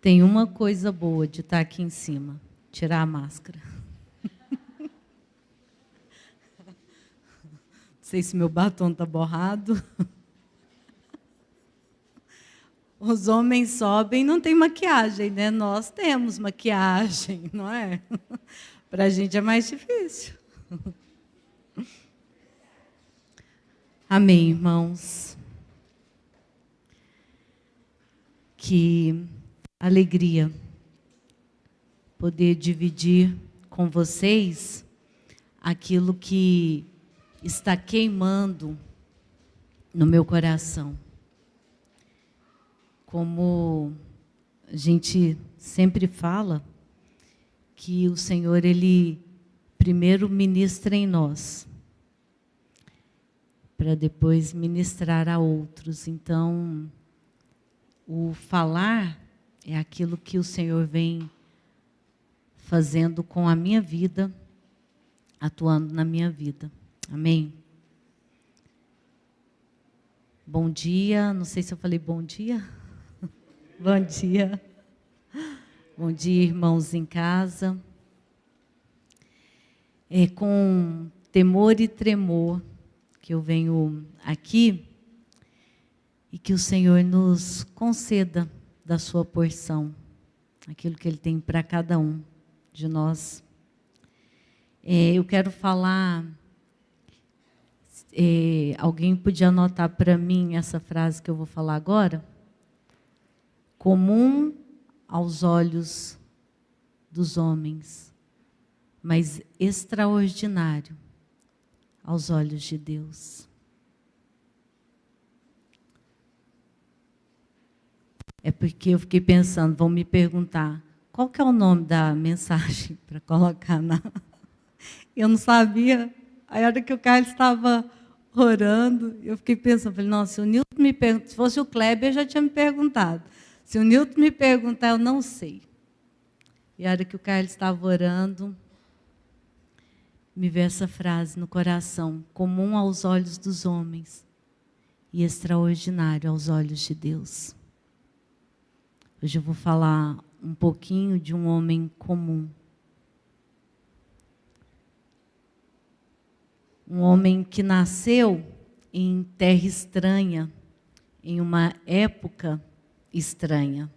Tem uma coisa boa de estar aqui em cima, tirar a máscara. Não sei se meu batom está borrado. Os homens sobem, não tem maquiagem, né? Nós temos maquiagem, não é? Para a gente é mais difícil. Amém, irmãos. Que alegria poder dividir com vocês aquilo que está queimando no meu coração. Como a gente sempre fala, que o Senhor, Ele primeiro ministra em nós, para depois ministrar a outros. Então, o falar é aquilo que o Senhor vem fazendo com a minha vida, atuando na minha vida. Amém? Bom dia, não sei se eu falei bom dia. Bom dia. Bom dia, irmãos em casa. É com temor e tremor que eu venho aqui e que o Senhor nos conceda da sua porção, aquilo que Ele tem para cada um de nós. Eu quero falar, alguém podia anotar para mim essa frase que eu vou falar agora? Comum aos olhos dos homens, mas extraordinário aos olhos de Deus. É porque eu fiquei pensando, vão me perguntar, qual que é o nome da mensagem para colocar na... Eu não sabia. Aí, a hora que o Carlos estava orando, eu fiquei pensando, falei, nossa, se o Nilton me perguntar, se fosse o Kleber, já tinha me perguntado. Se o Nilton me perguntar, eu não sei. E a hora que o Carlos estava orando, me veio essa frase no coração, comum aos olhos dos homens e extraordinário aos olhos de Deus. Hoje eu vou falar um pouquinho de um homem comum. Um homem que nasceu em terra estranha, em uma época estranha.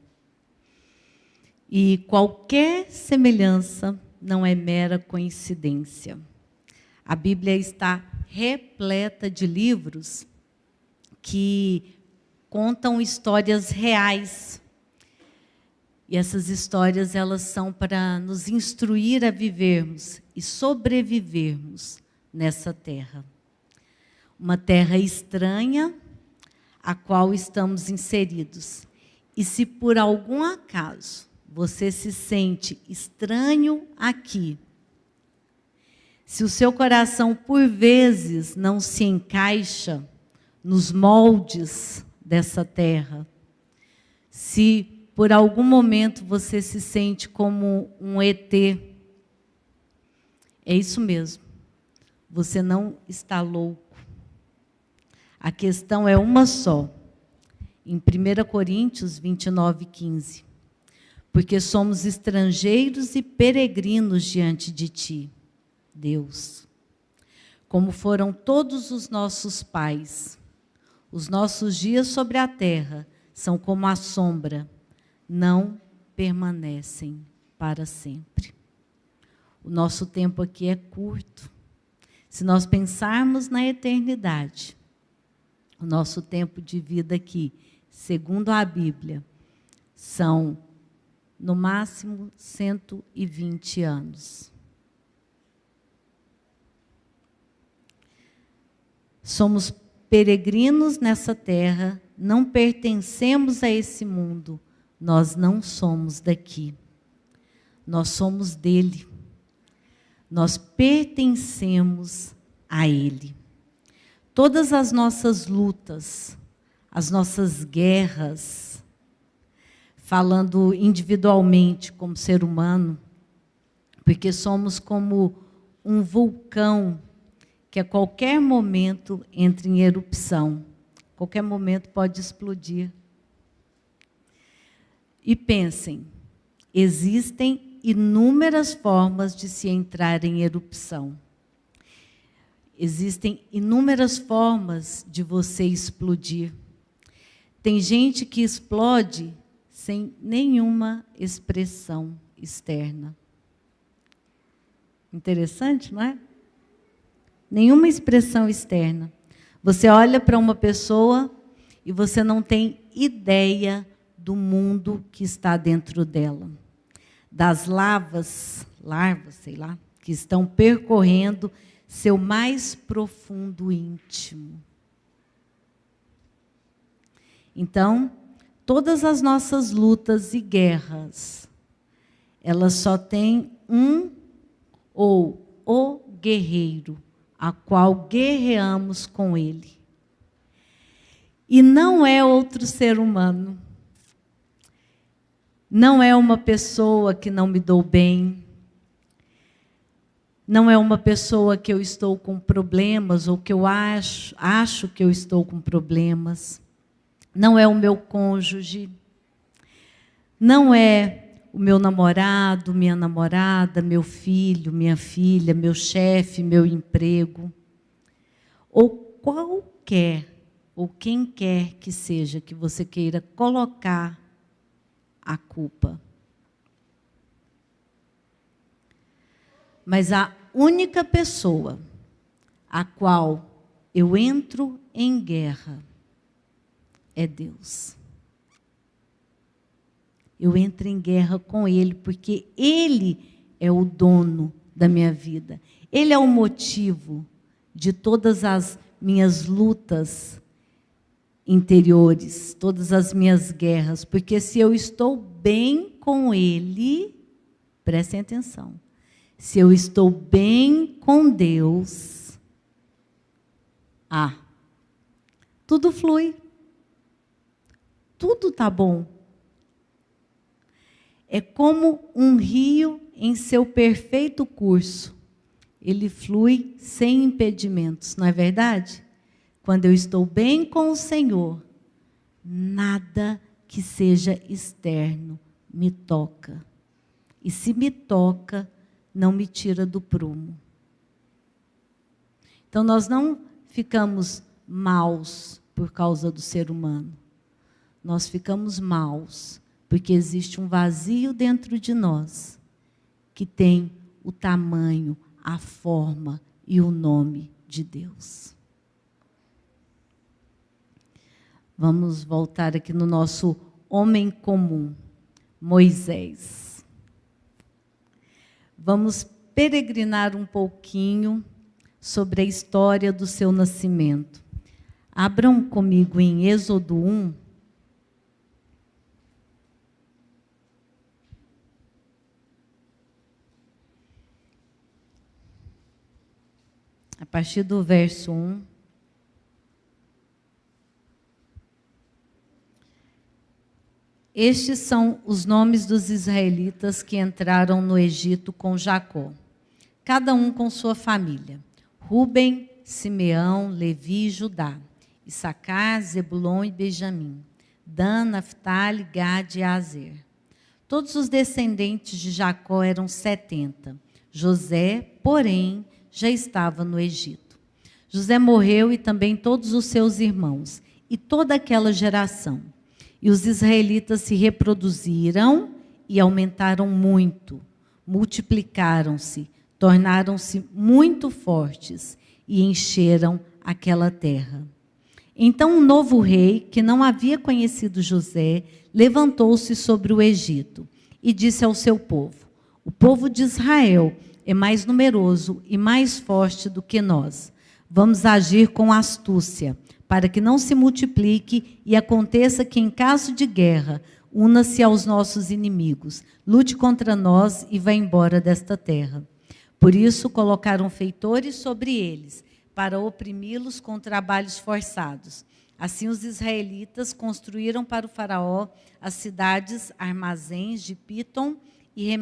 E qualquer semelhança não é mera coincidência. A Bíblia está repleta de livros que contam histórias reais. E essas histórias, elas são para nos instruir a vivermos e sobrevivermos nessa terra. Uma terra estranha, a qual estamos inseridos. E se por algum acaso você se sente estranho aqui, se o seu coração por vezes não se encaixa nos moldes dessa terra, se por algum momento você se sente como um ET, é isso mesmo, você não está louco. A questão é uma só. Em 1 Coríntios 29:15. Porque somos estrangeiros e peregrinos diante de ti, Deus. Como foram todos os nossos pais. Os nossos dias sobre a terra são como a sombra, não permanecem para sempre. O nosso tempo aqui é curto. Se nós pensarmos na eternidade, o nosso tempo de vida aqui, segundo a Bíblia, são, no máximo, 120 anos. Somos peregrinos nessa terra, não pertencemos a esse mundo, nós não somos daqui. Nós somos dele. Nós pertencemos a ele. Todas as nossas lutas, as nossas guerras, falando individualmente como ser humano, porque somos como um vulcão que a qualquer momento entra em erupção, qualquer momento pode explodir. E pensem, existem inúmeras formas de se entrar em erupção. Existem inúmeras formas de você explodir. Tem gente que explode sem nenhuma expressão externa. Interessante, não é? Nenhuma expressão externa. Você olha para uma pessoa e você não tem ideia do mundo que está dentro dela. Das larvas, sei lá, que estão percorrendo seu mais profundo íntimo. Então, todas as nossas lutas e guerras, elas só têm um ou o guerreiro, a qual guerreamos com ele. E não é outro ser humano. Não é uma pessoa que não me dou bem. Não é uma pessoa que eu estou com problemas ou que eu acho que eu estou com problemas. Não é o meu cônjuge. Não é o meu namorado, minha namorada, meu filho, minha filha, meu chefe, meu emprego. Ou qualquer, ou quem quer que seja que você queira colocar a culpa. Mas a única pessoa a qual eu entro em guerra é Deus. Eu entro em guerra com Ele, porque Ele é o dono da minha vida. Ele é o motivo de todas as minhas lutas interiores, todas as minhas guerras. Porque se eu estou bem com Ele, prestem atenção, se eu estou bem com Deus, tudo flui. Tudo está bom. É como um rio em seu perfeito curso. Ele flui sem impedimentos, não é verdade? Quando eu estou bem com o Senhor, nada que seja externo me toca. E se me toca, não me tira do prumo. Então, nós não ficamos maus por causa do ser humano. Nós ficamos maus porque existe um vazio dentro de nós que tem o tamanho, a forma e o nome de Deus. Vamos voltar aqui no nosso homem comum, Moisés. Vamos peregrinar um pouquinho sobre a história do seu nascimento. Abram comigo em Êxodo 1. A partir do verso 1. Estes são os nomes dos israelitas que entraram no Egito com Jacó, cada um com sua família: Ruben, Simeão, Levi e Judá, Issacar, Zebulon e Benjamim, Dan, Naftali, Gade e Azer. Todos os descendentes de Jacó eram 70. José, porém, já estava no Egito. José morreu e também todos os seus irmãos e toda aquela geração. E os israelitas se reproduziram e aumentaram muito, multiplicaram-se, tornaram-se muito fortes e encheram aquela terra. Então um novo rei, que não havia conhecido José, levantou-se sobre o Egito e disse ao seu povo: o povo de Israel é mais numeroso e mais forte do que nós. Vamos agir com astúcia, para que não se multiplique e aconteça que, em caso de guerra, una-se aos nossos inimigos, lute contra nós e vá embora desta terra. Por isso, colocaram feitores sobre eles, para oprimi-los com trabalhos forçados. Assim, os israelitas construíram para o faraó as cidades armazéns de Pitom e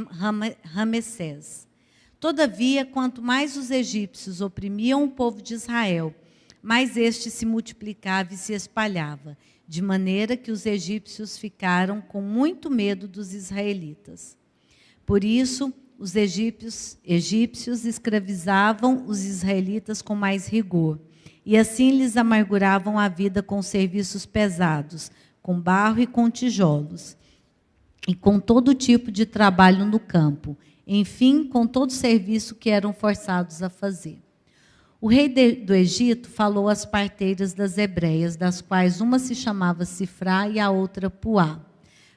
Ramessés. Todavia, quanto mais os egípcios oprimiam o povo de Israel, mais este se multiplicava e se espalhava, de maneira que os egípcios ficaram com muito medo dos israelitas. Por isso, os egípcios escravizavam os israelitas com mais rigor, e assim lhes amarguravam a vida com serviços pesados, com barro e com tijolos, e com todo tipo de trabalho no campo, enfim, com todo serviço que eram forçados a fazer. O rei do Egito falou às parteiras das hebreias, das quais uma se chamava Sifrá e a outra Puá.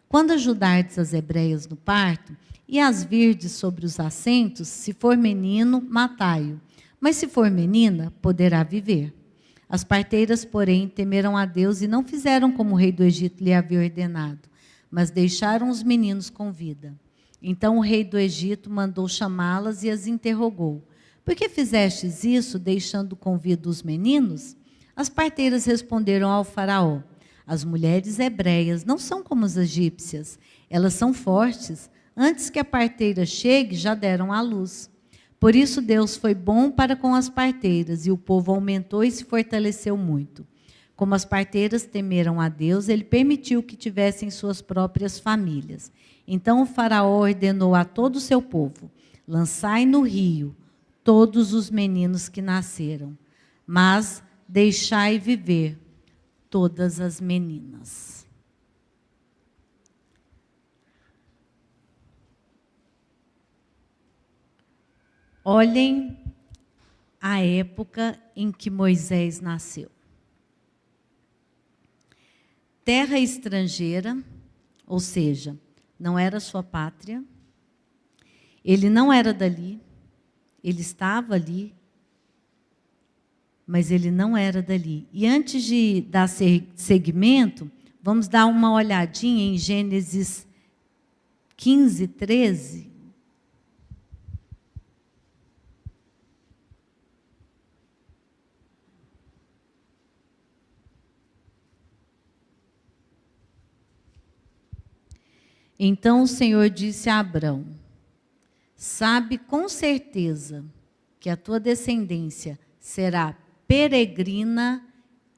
Quando ajudardes as hebreias no parto, e as virdes sobre os assentos, se for menino, matai-o, mas se for menina, poderá viver. As parteiras, porém, temeram a Deus e não fizeram como o rei do Egito lhe havia ordenado, mas deixaram os meninos com vida. Então o rei do Egito mandou chamá-las e as interrogou: por que fizestes isso, deixando com vida os meninos? As parteiras responderam ao faraó: as mulheres hebreias não são como as egípcias, elas são fortes. Antes que a parteira chegue, já deram à luz. Por isso Deus foi bom para com as parteiras, e o povo aumentou e se fortaleceu muito. Como as parteiras temeram a Deus, ele permitiu que tivessem suas próprias famílias. Então o faraó ordenou a todo o seu povo: lançai no rio todos os meninos que nasceram, mas deixai viver todas as meninas. Olhem a época em que Moisés nasceu. Terra estrangeira, ou seja, não era sua pátria, ele não era dali, ele estava ali, mas ele não era dali. E antes de dar seguimento, vamos dar uma olhadinha em Gênesis 15, 13. Então o Senhor disse a Abrão: sabe com certeza que a tua descendência será peregrina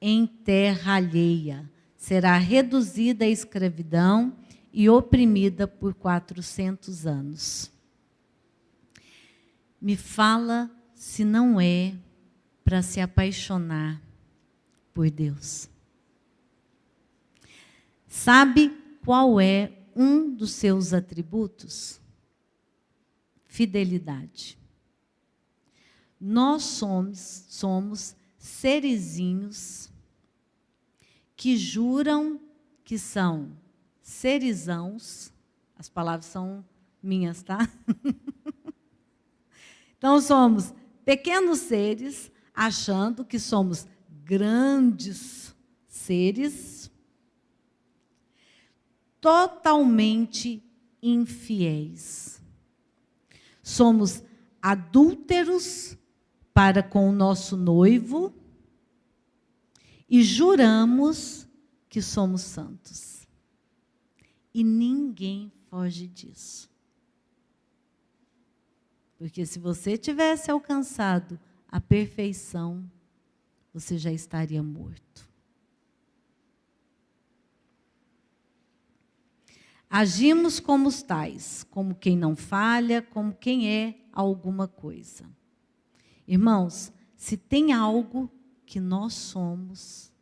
em terra alheia, será reduzida à escravidão e oprimida por 400 anos. Me fala se não é para se apaixonar por Deus. Sabe qual é um dos seus atributos? Fidelidade. Nós somos serizinhos que juram que são serizãos. As palavras são minhas, tá? Então somos pequenos seres achando que somos grandes seres, totalmente infiéis. Somos adúlteros para com o nosso noivo e juramos que somos santos. E ninguém foge disso. Porque se você tivesse alcançado a perfeição, você já estaria morto. Agimos como os tais, como quem não falha, como quem é alguma coisa. Irmãos, se tem algo que nós somos,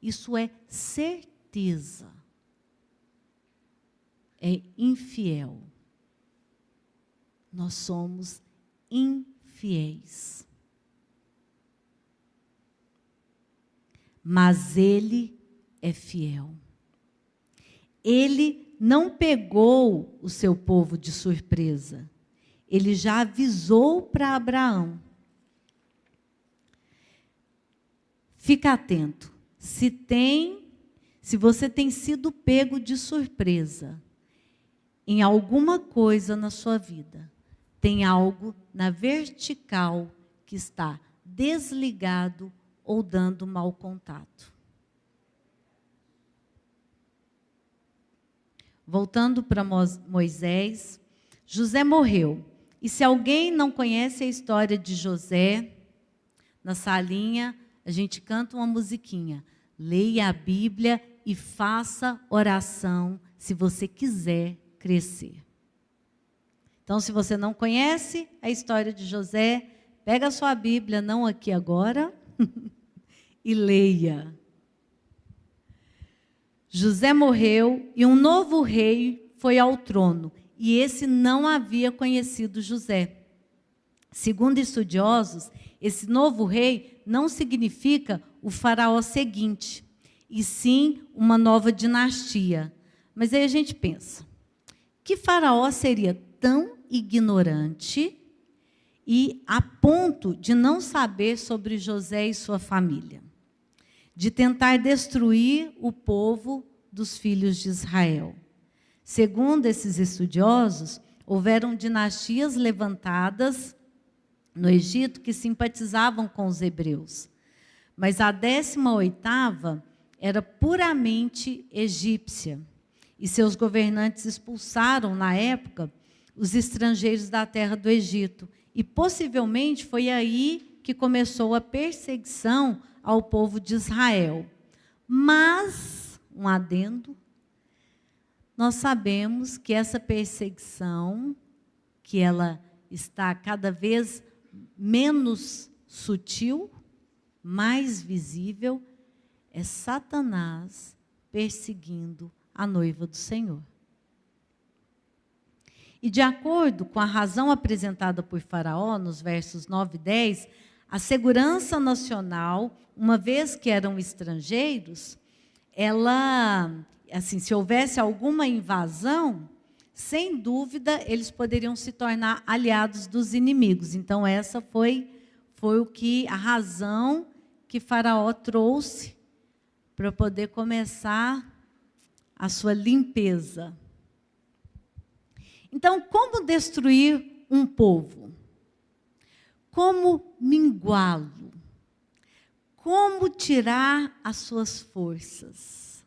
isso é certeza. É infiel. Nós somos infiéis. Mas Ele é fiel. Ele não pegou o seu povo de surpresa. Ele já avisou para Abraão. Fica atento. Se você tem sido pego de surpresa em alguma coisa na sua vida, tem algo na vertical que está desligado ou dando mau contato. Voltando para Moisés, José morreu. E se alguém não conhece a história de José, na salinha a gente canta uma musiquinha. leia a Bíblia e faça oração se você quiser crescer. Então, se você não conhece a história de José, pega a sua Bíblia, não aqui agora, e leia. José morreu e um novo rei foi ao trono, e esse não havia conhecido José. Segundo estudiosos, esse novo rei não significa o faraó seguinte, e sim uma nova dinastia. Mas aí a gente pensa, que faraó seria tão ignorante e a ponto de não saber sobre José e sua família, de tentar destruir o povo dos filhos de Israel? Segundo esses estudiosos, houveram dinastias levantadas no Egito que simpatizavam com os hebreus, mas a 18ª era puramente egípcia, e seus governantes expulsaram, na época, os estrangeiros da terra do Egito. E possivelmente foi aí que começou a perseguição ao povo de Israel. Mas, um adendo, nós sabemos que essa perseguição, que ela está cada vez menos sutil, mais visível, é Satanás perseguindo a noiva do Senhor. E de acordo com a razão apresentada por Faraó, nos versos 9 e 10, a segurança nacional, uma vez que eram estrangeiros, ela, assim, se houvesse alguma invasão, sem dúvida, eles poderiam se tornar aliados dos inimigos. Então, essa foi a razão que Faraó trouxe para poder começar a sua limpeza. Então, como destruir um povo? Como minguá-lo? Como tirar as suas forças?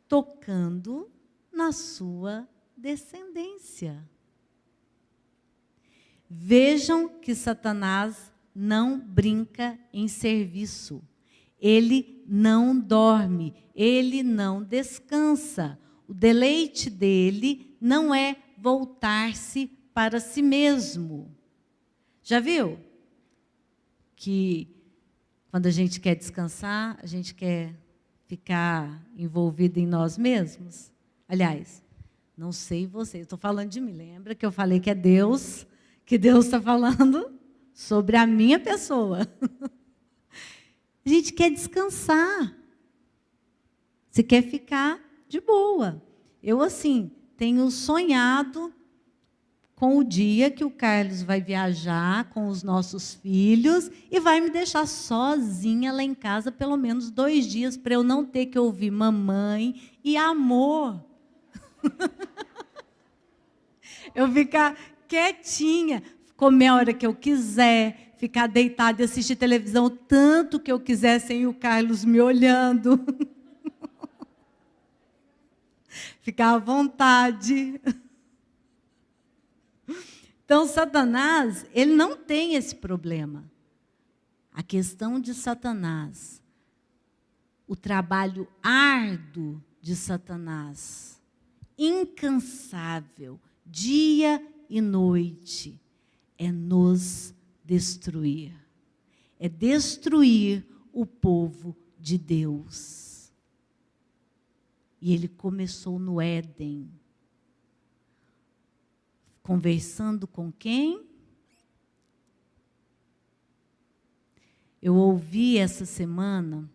Tocando na sua descendência. Vejam que Satanás não brinca em serviço. Ele não dorme, ele não descansa. O deleite dele não é voltar-se para si mesmo. Já viu? Que quando a gente quer descansar, a gente quer ficar envolvido em nós mesmos? Aliás, não sei você, estou falando de mim. Lembra que eu falei que é Deus, que Deus está falando sobre a minha pessoa. A gente quer descansar. Você quer ficar de boa. Eu, assim, tenho sonhado com o dia que o Carlos vai viajar com os nossos filhos e vai me deixar sozinha lá em casa pelo menos 2 dias para eu não ter que ouvir mamãe e amor. Eu ficar quietinha, comer a hora que eu quiser, ficar deitada e assistir televisão o tanto que eu quiser sem o Carlos me olhando. Ficar à vontade. Então, Satanás, ele não tem esse problema. A questão de Satanás, o trabalho árduo de Satanás, incansável, dia e noite, é nos destruir. É destruir o povo de Deus. E ele começou no Éden. Conversando com quem? Eu ouvi essa semana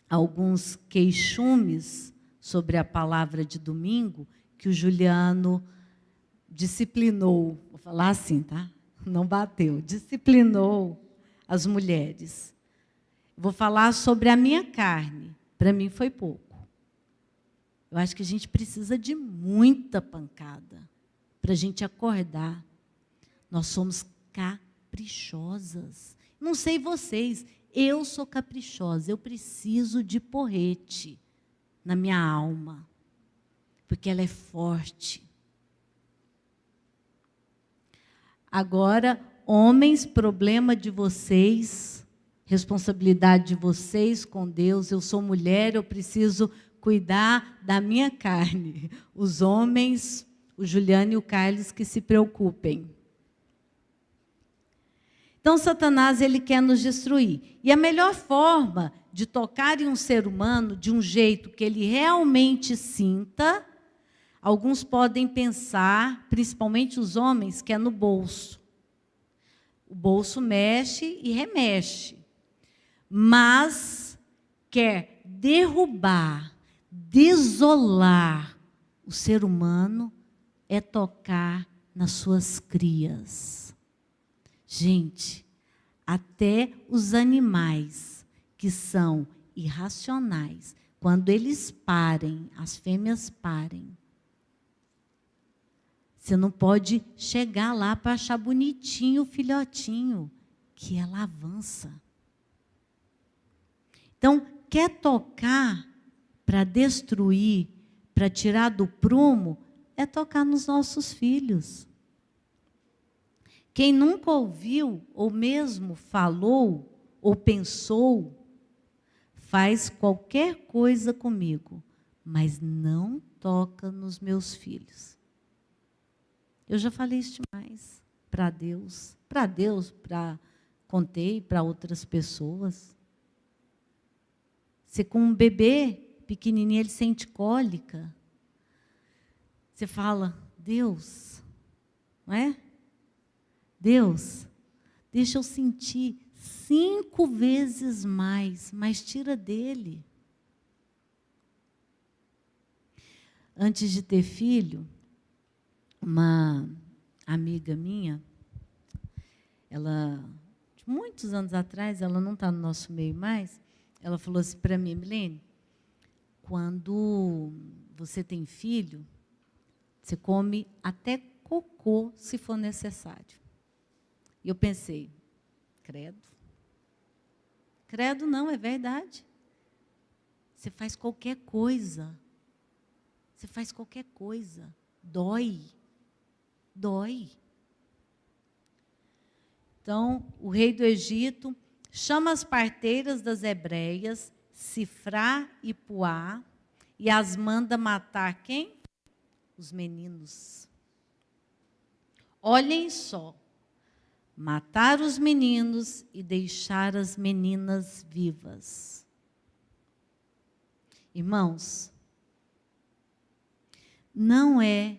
alguns queixumes sobre a palavra de domingo que o Juliano disciplinou. Vou falar assim, tá? Não bateu. Disciplinou as mulheres. Vou falar sobre a minha carne. Para mim foi pouco. Eu acho que a gente precisa de muita pancada para a gente acordar. Nós somos caprichosas. Não sei vocês, eu sou caprichosa. Eu preciso de porrete na minha alma, porque ela é forte. Agora, homens, problema de vocês responsabilidade de vocês com Deus. Eu sou mulher, eu preciso cuidar da minha carne. Os homens, o Juliano e o Carlos, que se preocupem. Então, Satanás, ele quer nos destruir. E a melhor forma de tocar em um ser humano de um jeito que ele realmente sinta, alguns podem pensar, principalmente os homens, que é no bolso. O bolso mexe e remexe. Mas quer derrubar, desolar o ser humano é tocar nas suas crias. Gente, até os animais que são irracionais, quando eles parem, as fêmeas parem, você não pode chegar lá para achar bonitinho o filhotinho, que ela avança. Então, quer tocar para destruir, para tirar do prumo, é tocar nos nossos filhos. Quem nunca ouviu, ou mesmo falou, ou pensou, faz qualquer coisa comigo, mas não toca nos meus filhos. Eu já falei isso demais para Deus, contei para outras pessoas. Você com um bebê pequenininho, ele sente cólica. Você fala, Deus, não é? Deus, deixa eu sentir 5 vezes mais, mas tira dele. Antes de ter filho, uma amiga minha, ela, muitos anos atrás, ela não está no nosso meio mais, ela falou assim para mim, Milene, quando você tem filho, você come até cocô, se for necessário. E eu pensei, credo. Credo não, é verdade. Você faz qualquer coisa. Você faz qualquer coisa. Dói. Dói. Então, o rei do Egito chama as parteiras das hebreias, Sifrá e Puá, e as manda matar quem? Os meninos. Olhem só. Matar os meninos e deixar as meninas vivas. Irmãos, não é,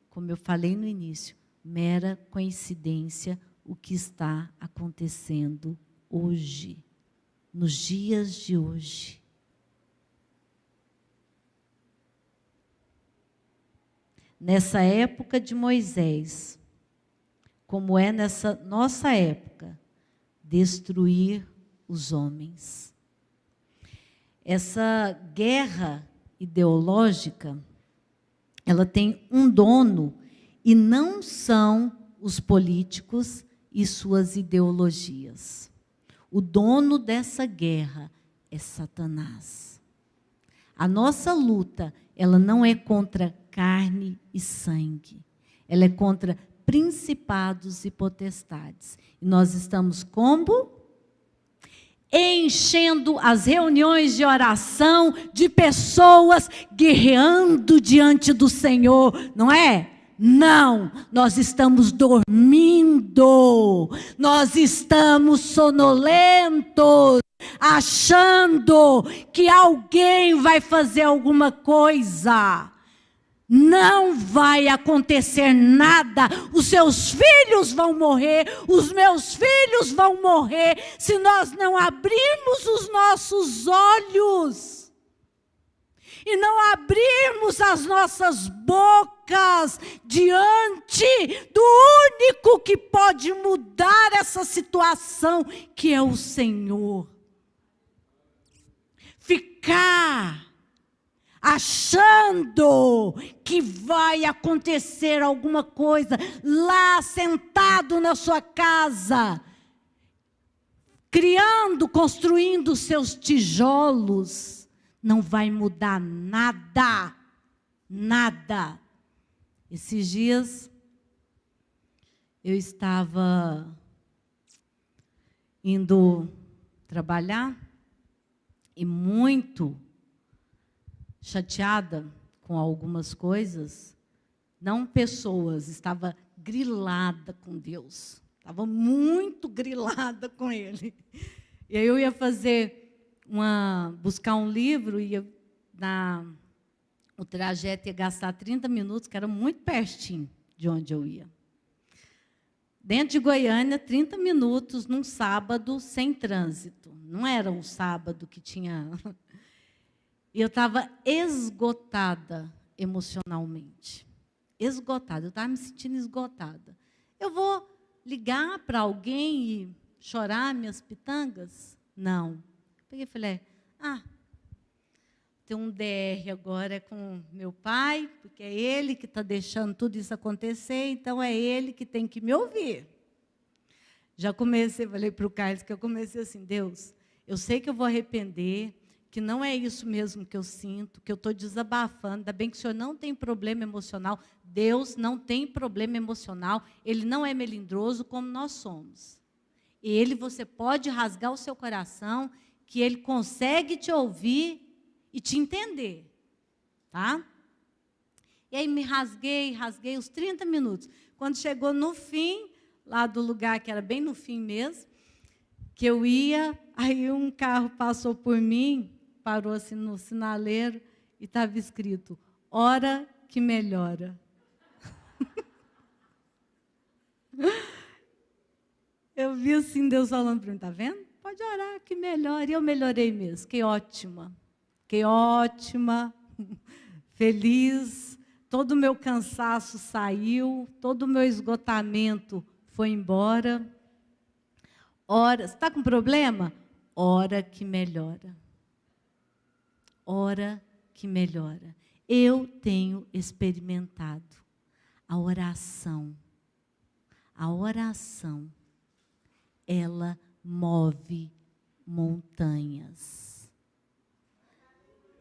como eu falei no início, mera coincidência o que está acontecendo hoje, nos dias de hoje. Nessa época de Moisés, como é nessa nossa época, destruir os homens. Essa guerra ideológica, ela tem um dono, e não são os políticos e suas ideologias. O dono dessa guerra é Satanás. A nossa luta, ela não é contra carne e sangue, ela é contra principados e potestades. E nós estamos como? Enchendo as reuniões de oração de pessoas guerreando diante do Senhor, não é? Não, nós estamos dormindo, nós estamos sonolentos, achando que alguém vai fazer alguma coisa. Não vai acontecer nada, os seus filhos vão morrer, os meus filhos vão morrer, se nós não abrirmos os nossos olhos e não abrirmos as nossas bocas diante do único que pode mudar essa situação, que é o Senhor. Ficar achando que vai acontecer alguma coisa lá sentado na sua casa, criando, construindo seus tijolos, não vai mudar nada, nada. Esses dias eu estava trabalhar e muito chateada com algumas coisas, não pessoas, estava grilada com Deus, estava muito grilada com Ele. E aí eu ia buscar um livro, o trajeto ia gastar 30 minutos, que era muito pertinho de onde eu ia. Dentro de Goiânia, 30 minutos num sábado sem trânsito. Não era um sábado que tinha... E eu estava esgotada emocionalmente. Esgotada, eu estava me sentindo esgotada. Eu vou ligar para alguém e chorar minhas pitangas? Não. Eu peguei e falei, tem um DR agora com meu pai, porque é ele que está deixando tudo isso acontecer, então é ele que tem que me ouvir. Já comecei, falei para o Carlos, que eu comecei assim, Deus, eu sei que eu vou arrepender, que não é isso mesmo que eu sinto, que eu estou desabafando, ainda bem que o senhor não tem problema emocional, Deus não tem problema emocional, Ele não é melindroso como nós somos. Ele, você pode rasgar o seu coração, que Ele consegue te ouvir e te entender, tá? E aí me rasguei os 30 minutos. Quando chegou no fim, lá do lugar que era bem no fim mesmo, que eu ia, aí um carro passou por mim, parou assim no sinaleiro e estava escrito, hora que melhora. Eu vi assim Deus falando para mim, tá vendo? Pode orar que melhora. E eu melhorei mesmo, fiquei ótima. Fiquei ótima, feliz, todo o meu cansaço saiu, todo o meu esgotamento foi embora. Ora, você está com problema? Hora que melhora. Hora que melhora. Eu tenho experimentado a oração. A oração, ela move montanhas.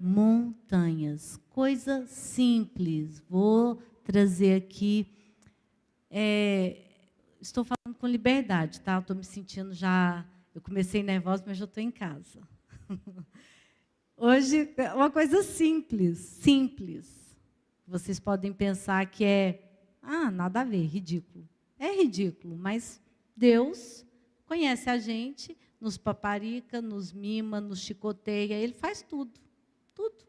Montanhas, coisa simples. Vou trazer aqui, estou falando com liberdade, tá? Estou me sentindo já, eu comecei nervosa, mas já estou em casa. Hoje, é uma coisa simples, simples. Vocês podem pensar que nada a ver, ridículo. É ridículo, mas Deus conhece a gente, nos paparica, nos mima, nos chicoteia, Ele faz tudo. Tudo.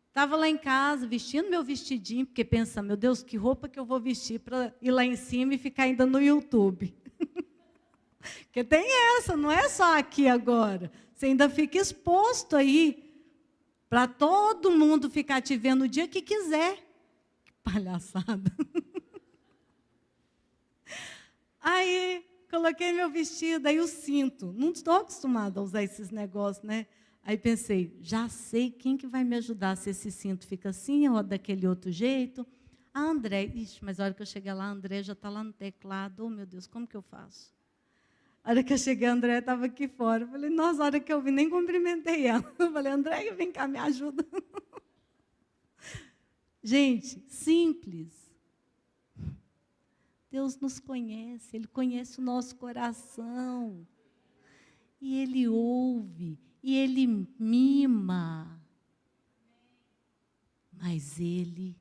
Estava lá em casa, vestindo meu vestidinho, porque pensa, meu Deus, que roupa que eu vou vestir para ir lá em cima e ficar ainda no YouTube. Porque tem essa, não é só aqui agora. Você ainda fica exposto aí, para todo mundo ficar te vendo o dia que quiser. Que palhaçada. Aí, coloquei meu vestido, aí o cinto. Não estou acostumada a usar esses negócios, né? Aí pensei, já sei quem que vai me ajudar se esse cinto fica assim ou daquele outro jeito. A André, mas a hora que eu cheguei lá, a André já está lá no teclado. Oh, meu Deus, como que eu faço? A hora que eu cheguei, a André estava aqui fora. Eu falei, nossa, a hora que eu vi, nem cumprimentei ela. Eu falei, André, vem cá, me ajuda. Gente, simples. Deus nos conhece, Ele conhece o nosso coração. E Ele ouve, e Ele mima. Mas Ele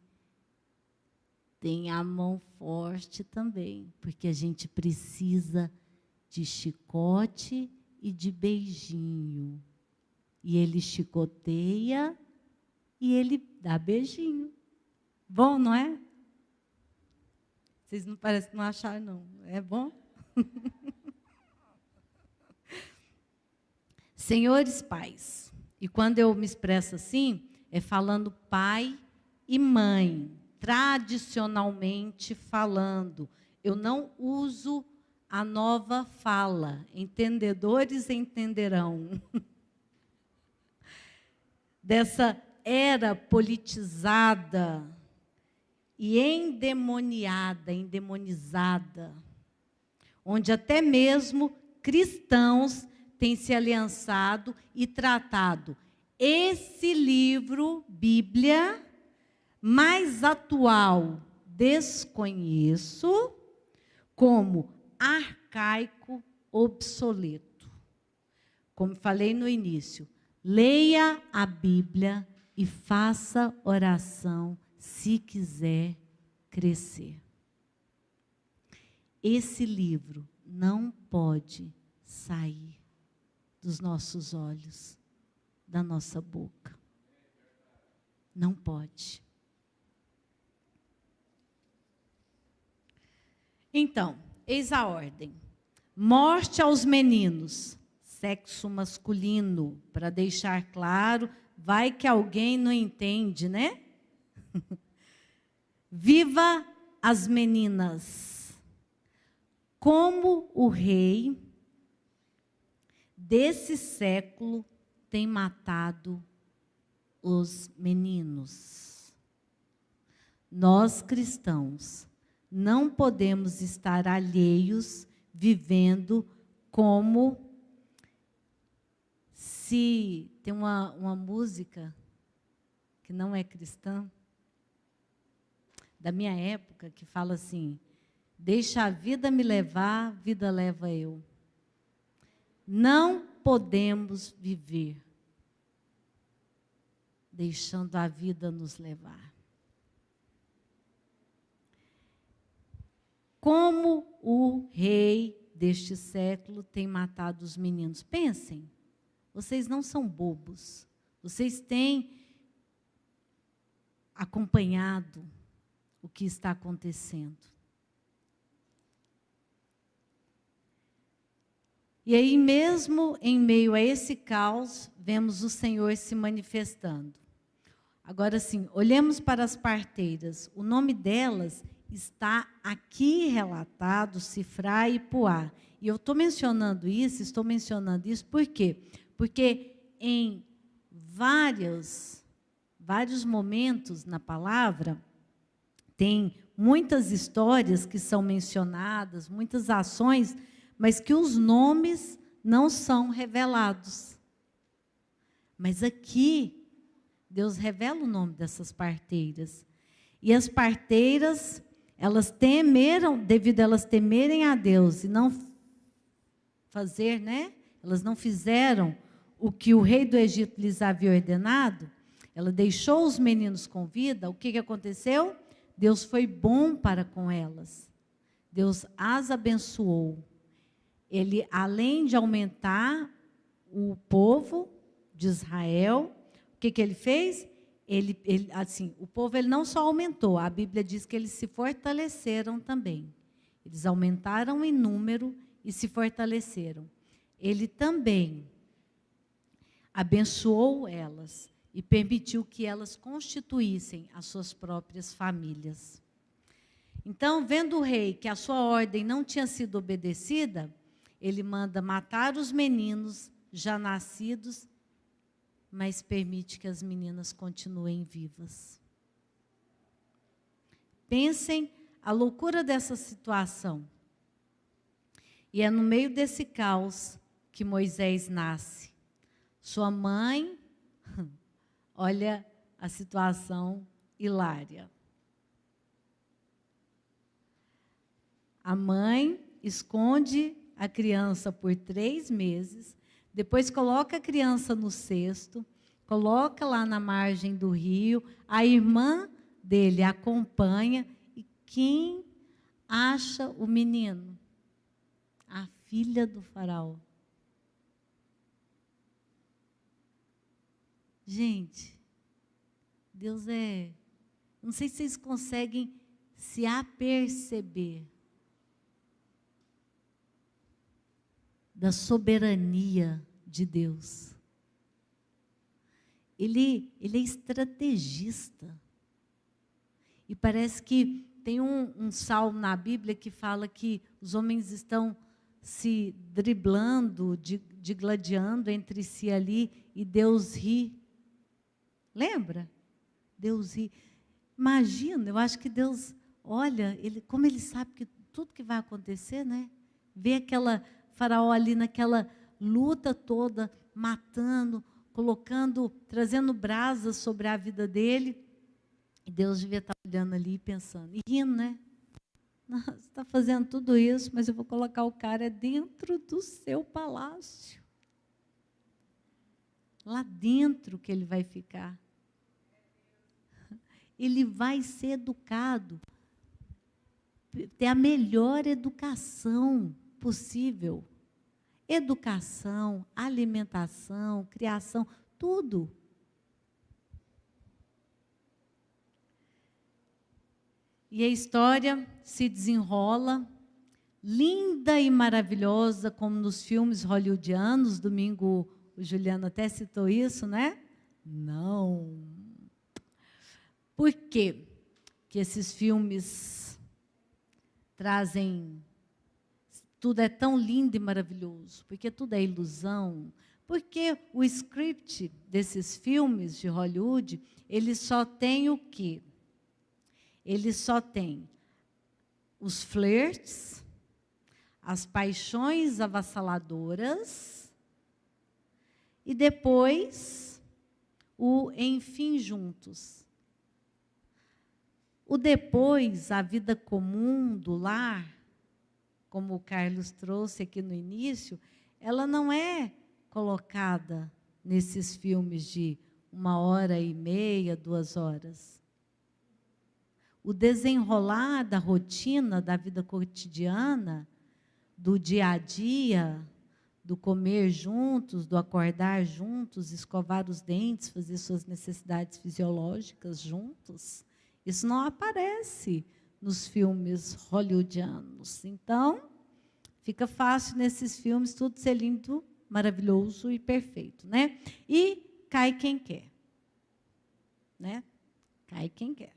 tem a mão forte também, porque a gente precisa de chicote e de beijinho. E Ele chicoteia e Ele dá beijinho. Bom, não é? Vocês não parecem não achar, não. É bom? Senhores pais, e quando eu me expresso assim, é falando pai e mãe, tradicionalmente falando. Eu não uso a nova fala, entendedores entenderão. Dessa era politizada e endemonizada, onde até mesmo cristãos têm se aliançado e tratado esse livro, Bíblia, mais atual, desconheço, como arcaico, obsoleto. como falei no início, leia a Bíblia e faça oração se quiser crescer. Esse livro não pode sair dos nossos olhos, da nossa boca. Não pode. Então, eis a ordem. Morte aos meninos, sexo masculino, para deixar claro, vai que alguém não entende, né? Viva as meninas. Como o rei desse século tem matado os meninos. Nós cristãos não podemos estar alheios, vivendo como se... Tem uma música que não é cristã, da minha época, que fala assim: deixa a vida me levar, vida leva eu. Não podemos viver deixando a vida nos levar. Como o rei deste século tem matado os meninos. Pensem, vocês não são bobos. Vocês têm acompanhado o que está acontecendo. E aí, mesmo em meio a esse caos, vemos o Senhor se manifestando. Agora sim, olhemos para as parteiras. O nome delas está aqui relatado, Sifrá e Puá. E eu estou mencionando isso por quê? Porque em vários momentos na palavra, tem muitas histórias que são mencionadas, muitas ações, mas que os nomes não são revelados. Mas aqui, Deus revela o nome dessas parteiras. E as parteiras, elas temeram, devido a elas temerem a Deus e não fazer, né? Elas não fizeram o que o rei do Egito lhes havia ordenado. Ela deixou os meninos com vida. O que aconteceu? Deus foi bom para com elas. Deus as abençoou. Ele, além de aumentar o povo de Israel, o que ele fez? Assim, o povo ele não só aumentou, a Bíblia diz que eles se fortaleceram também. Eles aumentaram em número e se fortaleceram. Ele também abençoou elas e permitiu que elas constituíssem as suas próprias famílias. Então, vendo o rei que a sua ordem não tinha sido obedecida, ele manda matar os meninos já nascidos, mas permite que as meninas continuem vivas. Pensem a loucura dessa situação. E é no meio desse caos que Moisés nasce. Sua mãe, olha a situação hilária. A mãe esconde a criança por 3 meses, depois coloca a criança no cesto, coloca lá na margem do rio, a irmã dele acompanha, e quem acha o menino? A filha do faraó. Gente, Deus é... Não sei se vocês conseguem se aperceber da soberania de Deus. Ele é estrategista. E parece que tem um salmo na Bíblia que fala que os homens estão se driblando, digladiando entre si ali, e Deus ri. Lembra? Deus ri. Imagina, eu acho que Deus olha, como ele sabe que tudo que vai acontecer, né? Vê aquela Faraó ali naquela luta toda, matando, trazendo brasas sobre a vida dele. E Deus devia estar olhando ali e pensando, e rindo, né? Você está fazendo tudo isso, mas eu vou colocar o cara dentro do seu palácio. lá dentro que ele vai ficar. Ele vai ser educado, ter a melhor educação possível. Educação, alimentação, criação, tudo. E a história se desenrola, linda e maravilhosa, como nos filmes hollywoodianos. Domingo o Juliano até citou isso, né? Não. Por quê que esses filmes trazem... Tudo é tão lindo e maravilhoso? Porque tudo é ilusão. Porque o script desses filmes de Hollywood, ele só tem o quê? Ele só tem os flertes, as paixões avassaladoras e depois o enfim juntos. O depois, a vida comum do lar, como o Carlos trouxe aqui no início, ela não é colocada nesses filmes de 1h30, 2 horas. O desenrolar da rotina, da vida cotidiana, do dia a dia, do comer juntos, do acordar juntos, escovar os dentes, fazer suas necessidades fisiológicas juntos, isso não aparece nos filmes hollywoodianos. Então, fica fácil nesses filmes tudo ser lindo, maravilhoso e perfeito, né? E cai quem quer, né? Cai quem quer.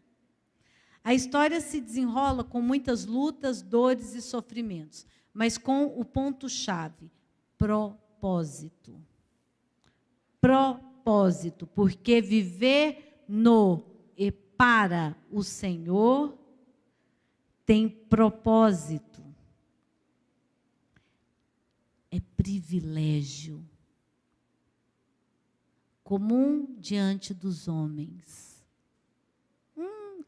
A história se desenrola com muitas lutas, dores e sofrimentos, mas com o ponto-chave, propósito. Propósito, porque viver no e para o Senhor tem propósito. É privilégio comum diante dos homens.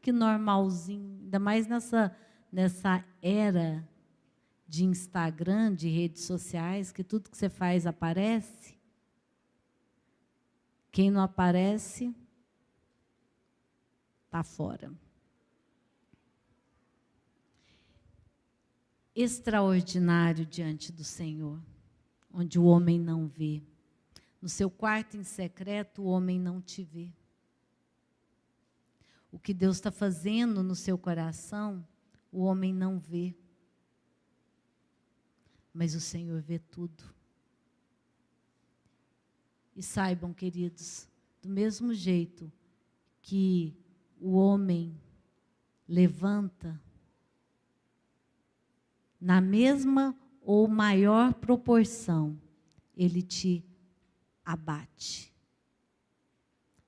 Que normalzinho, ainda mais nessa era de Instagram, de redes sociais, que tudo que você faz aparece. Quem não aparece, está fora. Extraordinário diante do Senhor, onde o homem não vê. No seu quarto em secreto, o homem não te vê. O que Deus está fazendo no seu coração, o homem não vê. Mas o Senhor vê tudo. E saibam, queridos, do mesmo jeito que o homem levanta, na mesma ou maior proporção, ele te abate.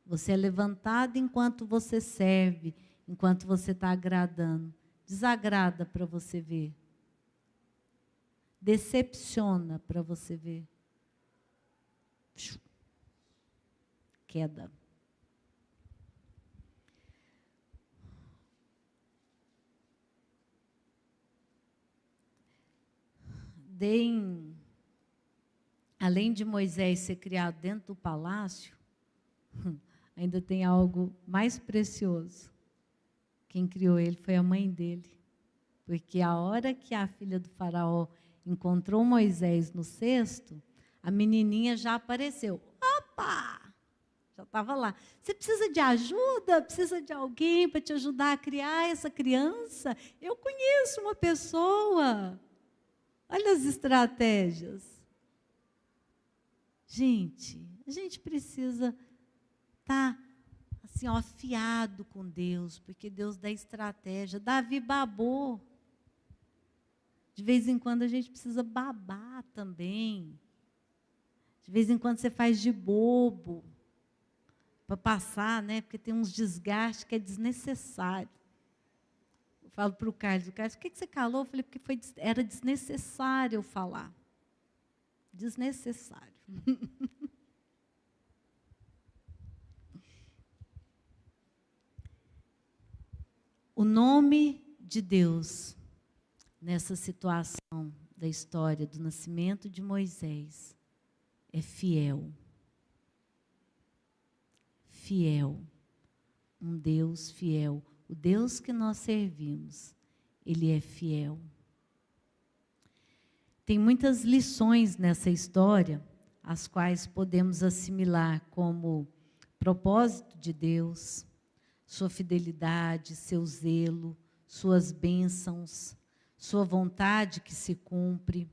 Você é levantado enquanto você serve, enquanto você está agradando. Desagrada para você ver. Decepciona para você ver. Queda. Além de Moisés ser criado dentro do palácio, ainda tem algo mais precioso. Quem criou ele foi a mãe dele. Porque a hora que a filha do faraó encontrou Moisés no cesto, a menininha já apareceu. Opa! Já estava lá. Você precisa de ajuda? Precisa de alguém para te ajudar a criar essa criança? Eu conheço uma pessoa. Olha as estratégias. Gente, a gente precisa estar assim, ó, afiado com Deus, porque Deus dá estratégia. Davi babou. De vez em quando a gente precisa babar também. De vez em quando você faz de bobo para passar, né? Porque tem uns desgastes que é desnecessário. Eu falo para o Carlos, por que você calou? Eu falei, porque era desnecessário eu falar. Desnecessário. O nome de Deus nessa situação da história do nascimento de Moisés é fiel. fiel. Um Deus fiel. O Deus que nós servimos, Ele é fiel. Tem muitas lições nessa história, as quais podemos assimilar como propósito de Deus, sua fidelidade, seu zelo, suas bênçãos, sua vontade que se cumpre,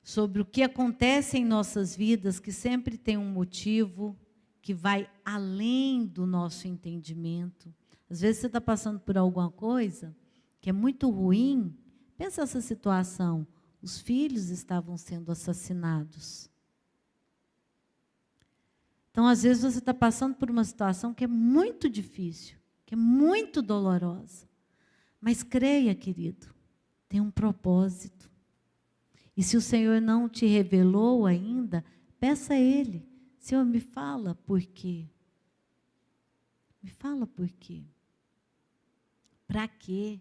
sobre o que acontece em nossas vidas, que sempre tem um motivo, que vai além do nosso entendimento. Às vezes você está passando por alguma coisa que é muito ruim. Pensa essa situação, os filhos estavam sendo assassinados. Então, às vezes você está passando por uma situação que é muito difícil, que é muito dolorosa. Mas creia, querido, tem um propósito. E se o Senhor não te revelou ainda, peça a Ele. Senhor, me fala por quê. Me fala por quê. Para quê?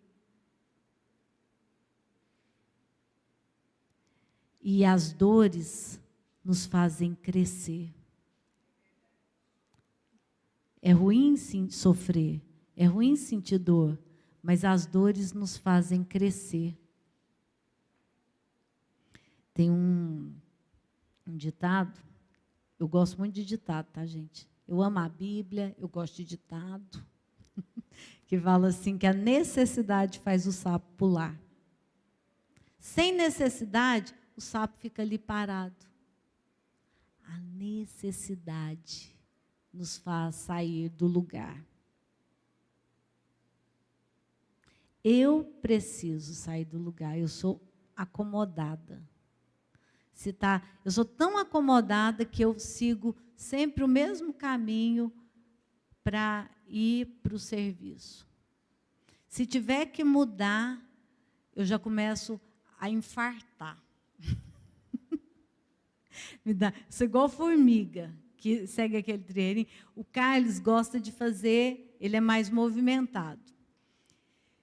E as dores nos fazem crescer. É ruim sim, sofrer, é ruim sentir dor, mas as dores nos fazem crescer. Tem um ditado, eu gosto muito de ditado, tá, gente? Eu amo a Bíblia, eu gosto de ditado, que fala assim, que a necessidade faz o sapo pular. Sem necessidade, o sapo fica ali parado. A necessidade nos faz sair do lugar. Eu preciso sair do lugar, eu sou acomodada. Eu sou tão acomodada que eu sigo sempre o mesmo caminho para ir para o serviço. Se tiver que mudar, eu já começo a infartar. Sou igual formiga, que segue aquele treinho. O Carlos gosta de fazer, ele é mais movimentado.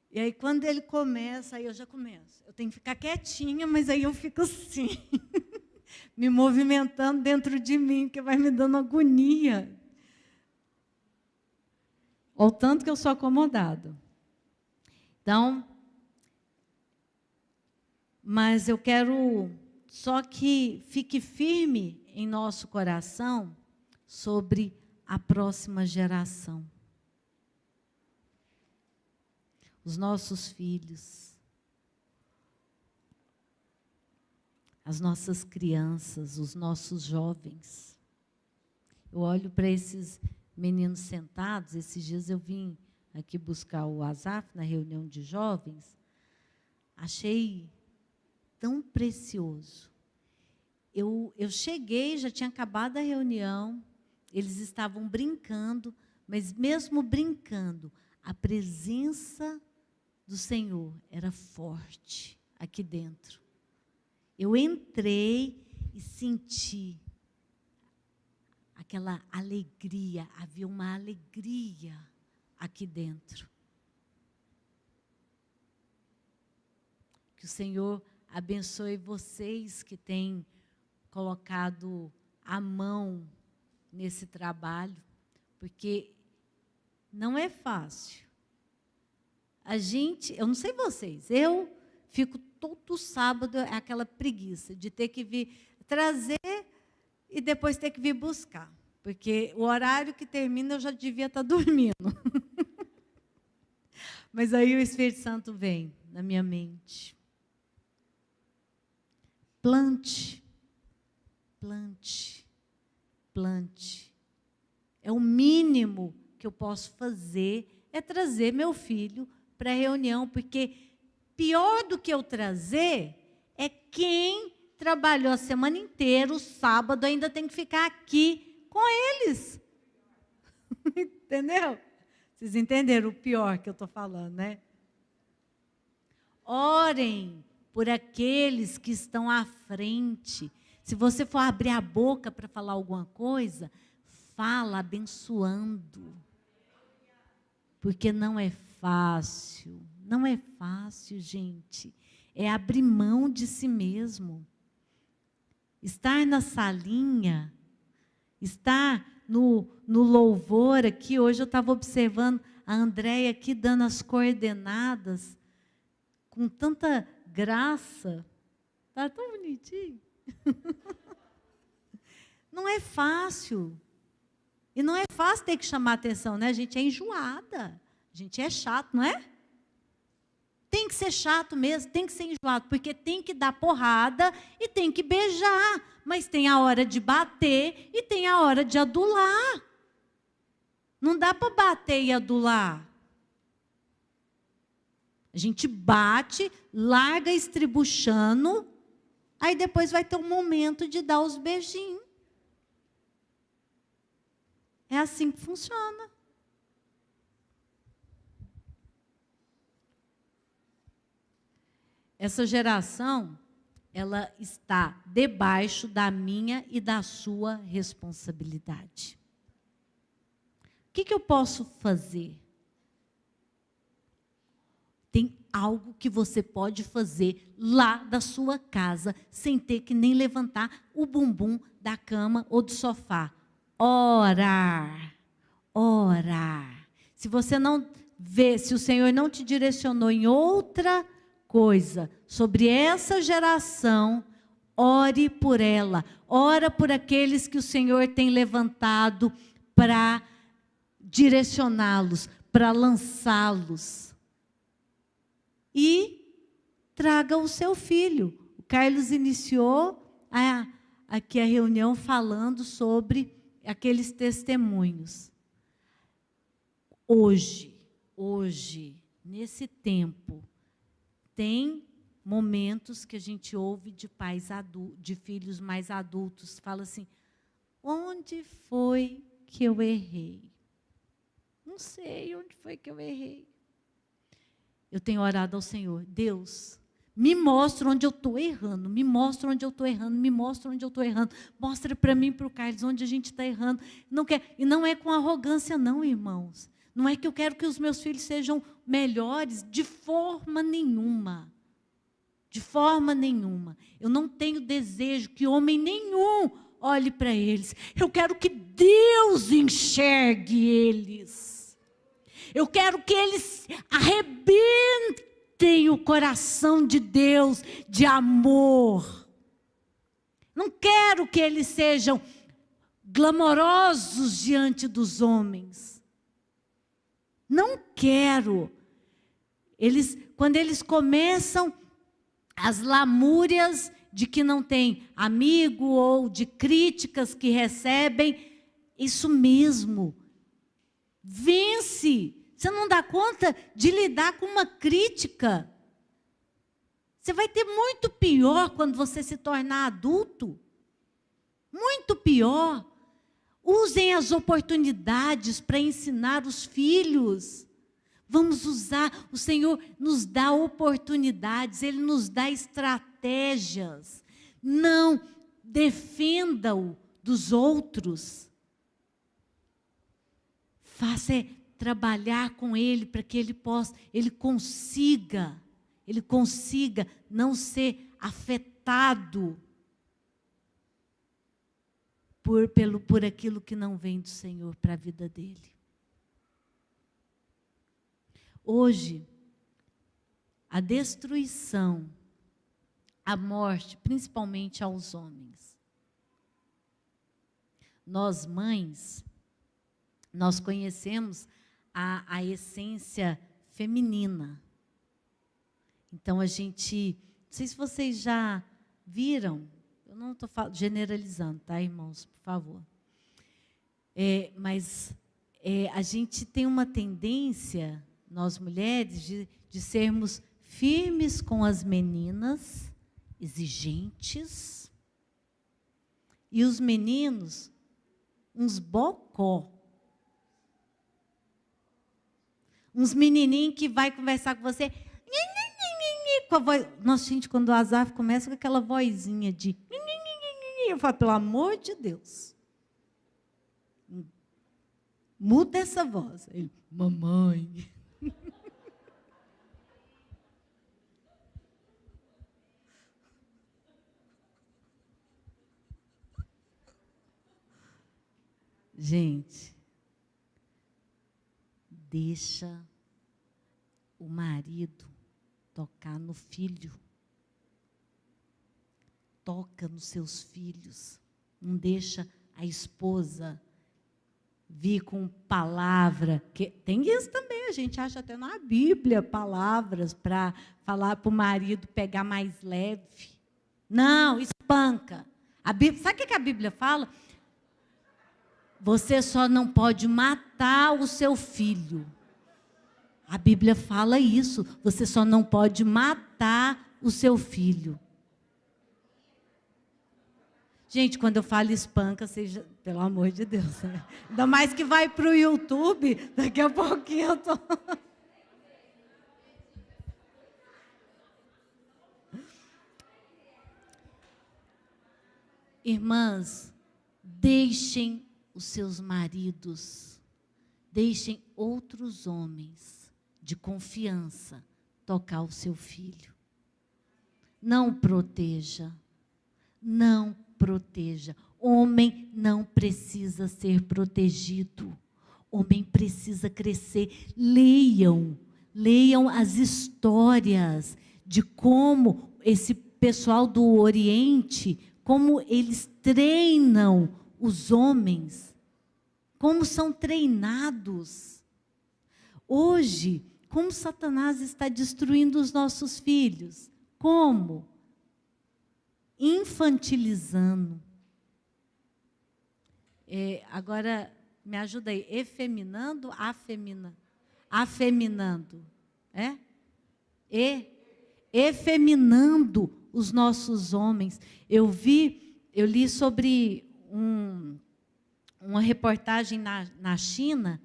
E aí, quando ele começa, aí eu já começo. Eu tenho que ficar quietinha, mas aí eu fico assim, me movimentando dentro de mim, que vai me dando agonia. Ou tanto que eu sou acomodada. Então, mas eu quero só que fique firme em nosso coração sobre a próxima geração. Os nossos filhos, as nossas crianças, os nossos jovens. Eu olho para esses meninos sentados, esses dias eu vim aqui buscar o Asaf na reunião de jovens, achei tão precioso. Eu cheguei, já tinha acabado a reunião, eles estavam brincando, mas mesmo brincando, a presença do Senhor era forte aqui dentro. Eu entrei e senti aquela alegria, havia uma alegria aqui dentro. Que o Senhor abençoe vocês que têm colocado a mão nesse trabalho, porque não é fácil. Eu não sei vocês, eu fico todo sábado aquela preguiça de ter que vir trazer e depois ter que vir buscar, porque o horário que termina eu já devia estar dormindo. Mas aí o Espírito Santo vem na minha mente. Plante, plante, plante. É o mínimo que eu posso fazer, é trazer meu filho para a reunião, porque pior do que eu trazer é quem trabalhou a semana inteira, o sábado ainda tem que ficar aqui com eles. Entendeu? Vocês entenderam o pior que eu estou falando, né? Orem por aqueles que estão à frente. Se você for abrir a boca para falar alguma coisa, fala abençoando. Porque não é fácil. Não é fácil, gente. É abrir mão de si mesmo. Estar na salinha, estar no louvor aqui, hoje eu estava observando a Andréia aqui dando as coordenadas, com tanta graça. Está tão bonitinho. Não é fácil. E não é fácil ter que chamar atenção, né? A gente é enjoada. A gente é chato, não é? Tem que ser chato mesmo, tem que ser enjoado, porque tem que dar porrada e tem que beijar. Mas tem a hora de bater e tem a hora de adular. Não dá para bater e adular. A gente bate, larga estribuchando, aí depois vai ter um momento de dar os beijinhos. É assim que funciona. Essa geração, ela está debaixo da minha e da sua responsabilidade. O que eu posso fazer? Tem algo que você pode fazer lá da sua casa, sem ter que nem levantar o bumbum da cama ou do sofá. Orar. Orar. Se você não vê, se o Senhor não te direcionou em outra coisa sobre essa geração, ore por ela. Ora por aqueles que o Senhor tem levantado para direcioná-los, para lançá-los. E traga o seu filho. O Carlos iniciou aqui a reunião falando sobre aqueles testemunhos. Hoje, nesse tempo, tem momentos que a gente ouve de pais adultos, de filhos mais adultos, fala assim: onde foi que eu errei? Não sei onde foi que eu errei. Eu tenho orado ao Senhor: Deus, me mostra onde eu estou errando, me mostra onde eu estou errando, me mostra onde eu estou errando, mostra para mim e para o Carlos onde a gente está errando. E não é com arrogância não, irmãos. Não é que eu quero que os meus filhos sejam melhores, de forma nenhuma. De forma nenhuma. Eu não tenho desejo que homem nenhum olhe para eles. Eu quero que Deus enxergue eles. Eu quero que eles arrebentem o coração de Deus de amor. Não quero que eles sejam glamourosos diante dos homens. Não quero. Quando eles começam as lamúrias de que não tem amigo ou de críticas que recebem, isso mesmo. Vence. Você não dá conta de lidar com uma crítica. Você vai ter muito pior quando você se tornar adulto. Muito pior. Usem as oportunidades para ensinar os filhos. Vamos usar, o Senhor nos dá oportunidades, Ele nos dá estratégias. Não defenda-o dos outros. Faça trabalhar com Ele para que Ele consiga não ser afetado por aquilo que não vem do Senhor para a vida dele. Hoje, a destruição, a morte, principalmente aos homens. Nós, mães, nós conhecemos a essência feminina. Então, não sei se vocês já viram, eu não estou generalizando, tá, irmãos, por favor. Mas a gente tem uma tendência, nós mulheres, de sermos firmes com as meninas, exigentes, e os meninos, uns bocó. Uns menininhos que vai conversar com você, com a voz. Nossa, gente, quando o Azaf começa com aquela vozinha de... Eu falo, pelo amor de Deus. Muda essa voz. Ele, mamãe. Gente, deixa o marido tocar no filho. Toca nos seus filhos. Não deixa a esposa vir com palavra. Que tem isso também, a gente acha até na Bíblia palavras para falar para o marido pegar mais leve. Não, espanca. Sabe o que a Bíblia fala? Você só não pode matar o seu filho. A Bíblia fala isso. Você só não pode matar o seu filho. Gente, quando eu falo espanca, seja, pelo amor de Deus, né? Ainda mais que vai para o YouTube, daqui a pouquinho eu estou... Irmãs, deixem os seus maridos, deixem outros homens de confiança tocar o seu filho. Não proteja, não proteja. Homem não precisa ser protegido. Homem precisa crescer. Leiam as histórias de como esse pessoal do Oriente, como eles treinam os homens, como são treinados. Hoje, como Satanás está destruindo os nossos filhos? Como? Infantilizando. Agora, me ajuda aí. Efeminando, afeminando. Efeminando os nossos homens. Eu li sobre uma reportagem na China.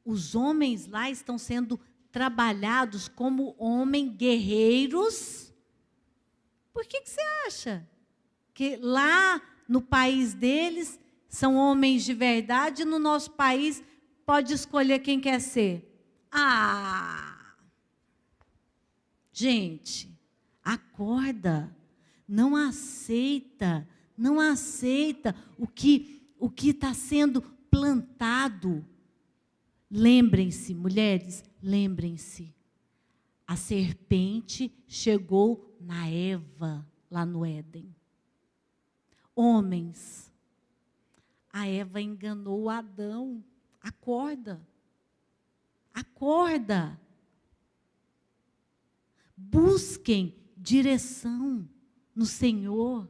Os homens lá estão sendo trabalhados como homens guerreiros. Por que você acha? Que lá no país deles são homens de verdade, e no nosso país pode escolher quem quer ser. Gente, acorda, não aceita o que está sendo plantado. Lembrem-se, mulheres, lembrem-se, a serpente chegou na Eva, lá no Éden. Homens, a Eva enganou o Adão. Acorda. Busquem direção no Senhor.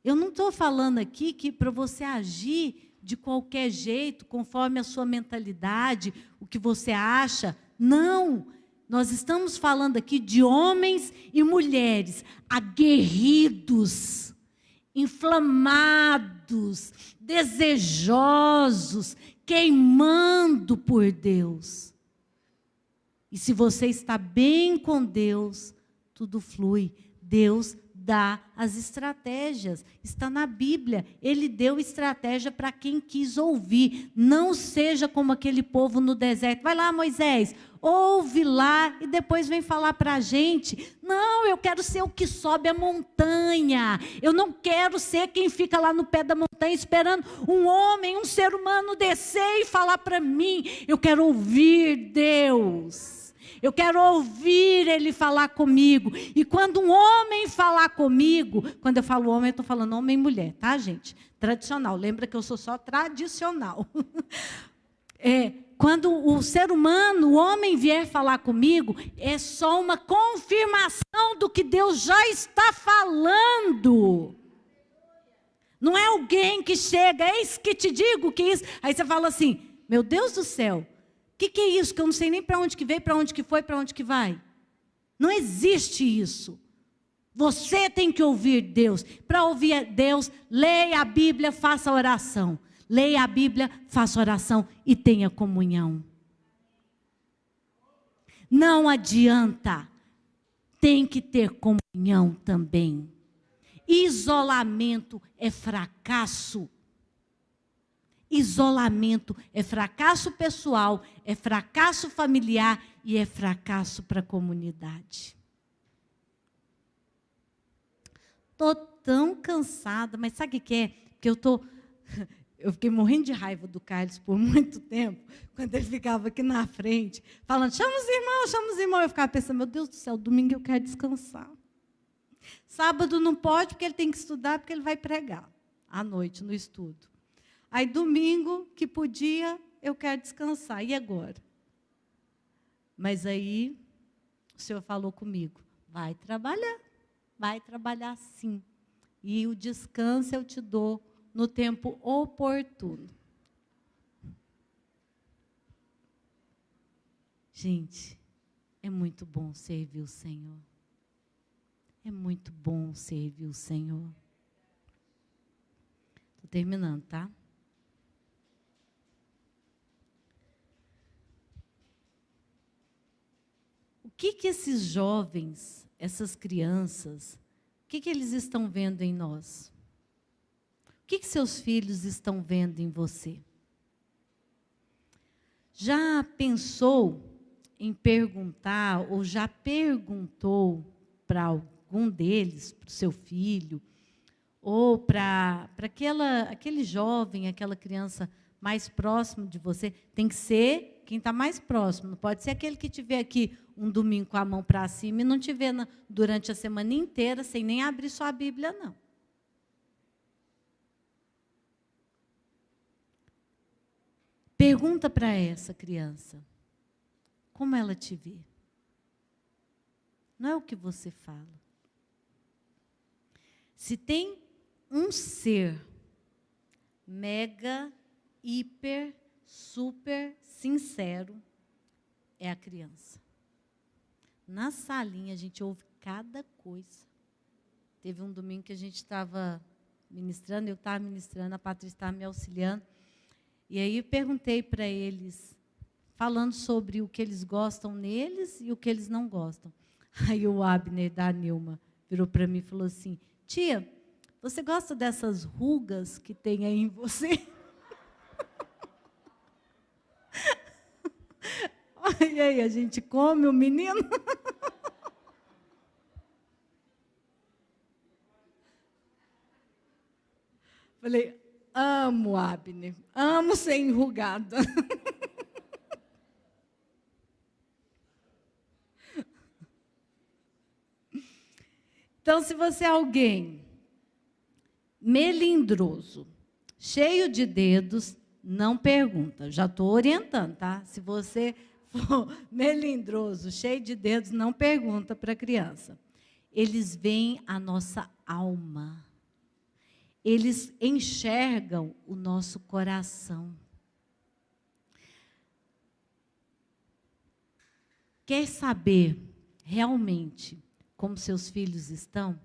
Eu não estou falando aqui que para você agir de qualquer jeito, conforme a sua mentalidade, o que você acha. Não. Nós estamos falando aqui de homens e mulheres aguerridos, inflamados, desejosos, queimando por Deus. E se você está bem com Deus, tudo flui. Deus dá as estratégias. Está na Bíblia. Ele deu estratégia para quem quis ouvir. Não seja como aquele povo no deserto. Vai lá, Moisés, ouve lá e depois vem falar para a gente. Não, eu quero ser o que sobe a montanha. Eu não quero ser quem fica lá no pé da montanha esperando um homem, um ser humano descer e falar para mim. Eu quero ouvir Deus. Eu quero ouvir Ele falar comigo. E quando um homem falar comigo, quando eu falo homem, eu estou falando homem e mulher, tá, gente? Tradicional. Lembra que eu sou só tradicional. Quando o ser humano, o homem vier falar comigo, é só uma confirmação do que Deus já está falando. Não é alguém que chega, eis que te digo que isso. Aí você fala assim, meu Deus do céu, o que é isso? Que eu não sei nem para onde que veio, para onde que foi, para onde que vai. Não existe isso. Você tem que ouvir Deus. Para ouvir Deus, leia a Bíblia, faça oração. Leia a Bíblia, faça oração e tenha comunhão. Não adianta. Tem que ter comunhão também. Isolamento é fracasso. Isolamento é fracasso pessoal, é fracasso familiar e é fracasso para a comunidade. Estou tão cansada, mas sabe o que é? Porque Eu fiquei morrendo de raiva do Carlos por muito tempo, quando ele ficava aqui na frente, falando, chama os irmãos, chama os irmãos. Eu ficava pensando, meu Deus do céu, domingo eu quero descansar. Sábado não pode, porque ele tem que estudar, porque ele vai pregar à noite no estudo. Aí domingo, que podia, eu quero descansar. E agora? Mas aí o Senhor falou comigo, vai trabalhar sim. E o descanso eu te dou no tempo oportuno. Gente, é muito bom servir o Senhor. É muito bom servir o Senhor. Estou terminando, tá? O que esses jovens, essas crianças, o que eles estão vendo em nós? O que seus filhos estão vendo em você? Já pensou em perguntar, ou já perguntou para algum deles, para o seu filho, ou para aquele jovem, aquela criança mais próximo de você? Tem que ser quem está mais próximo, não pode ser aquele que estiver aqui um domingo com a mão para cima e não te vê durante a semana inteira, sem nem abrir sua Bíblia, não. Pergunta para essa criança, como ela te vê? Não é o que você fala. Se tem um ser mega, hiper, super sincero, é a criança. Na salinha a gente ouve cada coisa. Teve um domingo que a gente estava ministrando, eu estava ministrando, a Patrícia estava me auxiliando. E aí eu perguntei para eles, falando sobre o que eles gostam neles e o que eles não gostam. Aí o Abner da Nilma virou para mim e falou assim, tia, você gosta dessas rugas que tem aí em você? E aí, a gente come o menino? Falei, amo, Abner, amo ser enrugada. Então, se você é alguém melindroso, cheio de dedos, não pergunta. Já estou orientando, tá? Se você for melindroso, cheio de dedos, não pergunta para a criança. Eles veem a nossa alma. Eles enxergam o nosso coração. Quer saber realmente como seus filhos estão?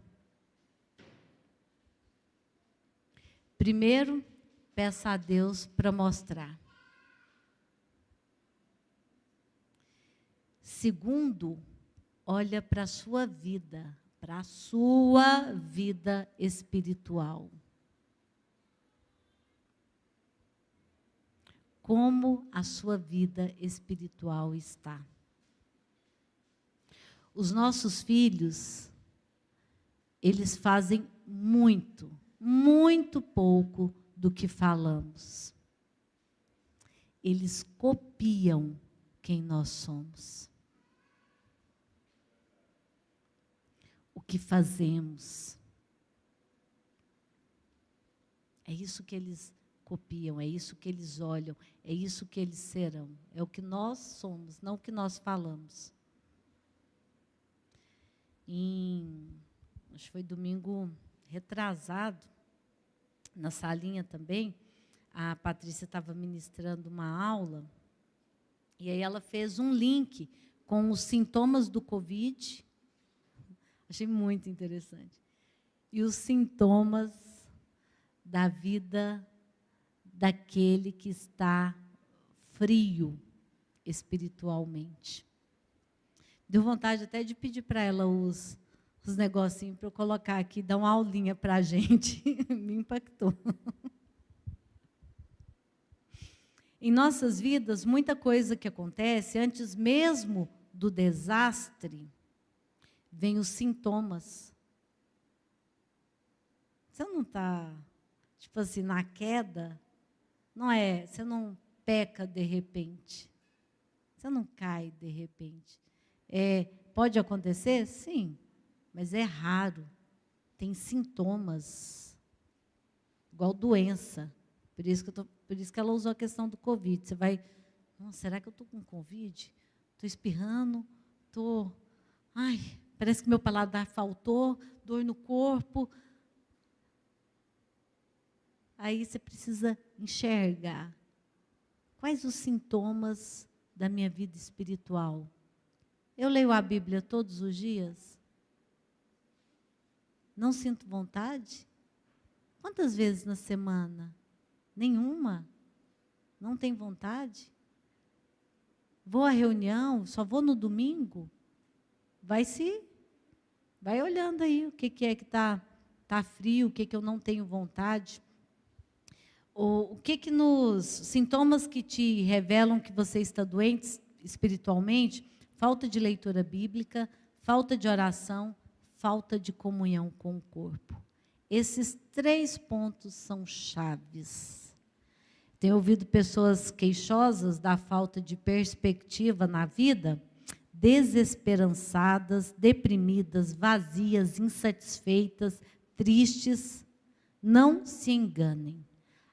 Primeiro, peça a Deus para mostrar. Segundo, olha para a sua vida espiritual. Como a sua vida espiritual está. Os nossos filhos, eles fazem muito pouco do que falamos. Eles copiam quem nós somos. O que fazemos. É isso que eles copiam, é isso que eles olham, é isso que eles serão. É o que nós somos, não o que nós falamos. Acho que foi domingo retrasado, na salinha também, a Patrícia estava ministrando uma aula, e aí ela fez um link com os sintomas do Covid. Achei muito interessante. E os sintomas da vida daquele que está frio espiritualmente. Deu vontade até de pedir para ela os negocinhos para eu colocar aqui, dar uma aulinha para a gente. Me impactou. Em nossas vidas, muita coisa que acontece, antes mesmo do desastre, vem os sintomas. Você não está, tipo assim, na queda, você não peca de repente. Você não cai de repente. Pode acontecer? Sim, mas é raro. Tem sintomas, igual doença. Por isso que ela usou a questão do Covid. Você vai, será que eu estou com Covid? Estou espirrando, parece que meu paladar faltou, dor no corpo. Aí você precisa enxergar quais os sintomas da minha vida espiritual. Eu leio a Bíblia todos os dias? Não sinto vontade? Quantas vezes na semana? Nenhuma? Não tem vontade? Vou à reunião, só vou no domingo? Vai olhando aí o que é que tá frio, o que eu não tenho vontade. O que nos sintomas que te revelam que você está doente espiritualmente? Falta de leitura bíblica, falta de oração, falta de comunhão com o corpo. Esses 3 pontos são chaves. Tenho ouvido pessoas queixosas da falta de perspectiva na vida, desesperançadas, deprimidas, vazias, insatisfeitas, tristes. Não se enganem.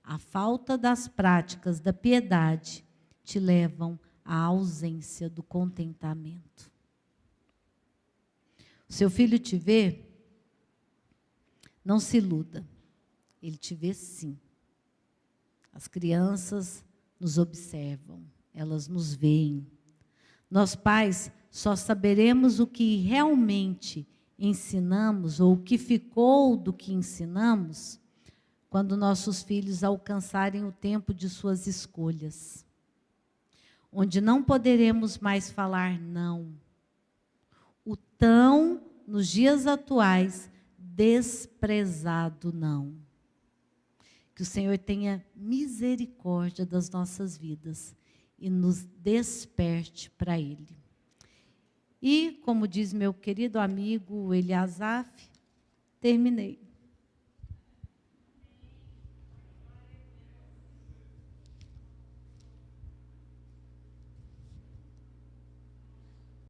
A falta das práticas da piedade te levam à ausência do contentamento. O seu filho te vê, não se iluda. Ele te vê sim. As crianças nos observam, elas nos veem. Nós pais só saberemos o que realmente ensinamos ou o que ficou do que ensinamos quando nossos filhos alcançarem o tempo de suas escolhas, onde não poderemos mais falar não. O tão, nos dias atuais, desprezado não. Que o Senhor tenha misericórdia das nossas vidas e nos desperte para Ele. E, como diz meu querido amigo Eliasaf, terminei.